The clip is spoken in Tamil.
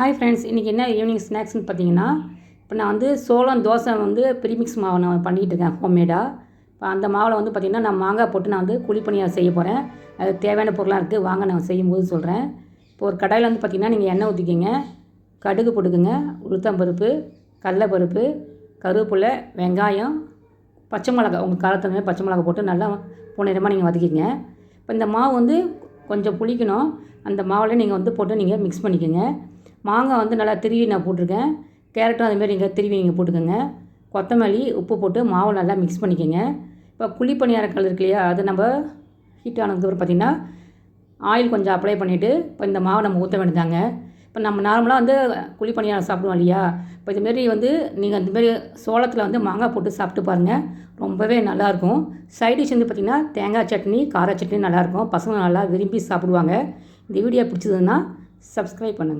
ஹாய் ஃப்ரெண்ட்ஸ், இன்றைக்கி என்ன ஈவினிங் ஸ்நாக்ஸ்னு பார்த்தீங்கன்னா, இப்போ நான் வந்து சோளம் தோசை வந்து ப்ரீமிக்ஸ் மாவு நான் பண்ணிகிட்டு இருக்கேன் ஹோம்மேடாக. இப்போ அந்த மாவில் வந்து பார்த்திங்கன்னா நான் மாங்காய் போட்டு நான் வந்து குழிப்பணியாரம் செய்ய போகிறேன். அது தேவையான பொருளாக இருக்குது, வாங்க நான் செய்யும்போது சொல்கிறேன். இப்போ ஒரு கடாயில் வந்து பார்த்திங்கன்னா நீங்கள் எண்ணெய் ஊற்றிக்கிங்க, கடுகு போட்டுக்குங்க, உளுத்தம்பருப்பு, கடலைப்பருப்பு, கருவேப்பிலை, வெங்காயம், பச்சை மிளகா, உங்கள் காரத்தன்மை பச்சை மிளகா போட்டு நல்லா பொன்னிறமாக நீங்கள் வதக்கிங்க. இப்போ இந்த மாவு வந்து கொஞ்சம் புளிக்கணும். அந்த மாவில் நீங்கள் வந்து போட்டு நீங்கள் மிக்ஸ் பண்ணிக்கோங்க. மாங்காய் வந்து நல்லா திருவி நான் போட்டிருக்கேன். கேரட்டும் அதேமாதிரி நீங்கள் திருவி நீங்கள் போட்டுக்கோங்க. கொத்தமல்லி, உப்பு போட்டு மாவு நல்லா மிக்ஸ் பண்ணிக்கோங்க. இப்போ குழிப்பணியாரக்கல் இருக்கு இல்லையா, அது நம்ம ஹீட் ஆனதுக்கப்புறம் பார்த்திங்கன்னா ஆயில் கொஞ்சம் அப்ளை பண்ணிவிட்டு இப்போ இந்த மாவை நம்ம ஊற்ற வேண்டியதாங்க. இப்போ நம்ம நார்மலாக வந்து குழிப்பணியாரம் சாப்பிடுவோம் இல்லையா, இப்போ இதுமாரி வந்து நீங்கள் அந்தமாரி சோளத்தில் வந்து மாங்காய் போட்டு சாப்பிட்டு பாருங்கள், ரொம்பவே நல்லாயிருக்கும். சைடிஷ் வந்து பார்த்திங்கன்னா தேங்காய் சட்னி, கார சட்னி நல்லாயிருக்கும். பசங்க நல்லா விரும்பி சாப்பிடுவாங்க. இந்த வீடியோ பிடிச்சதுன்னா சப்ஸ்கிரைப் பண்ணுங்கள்.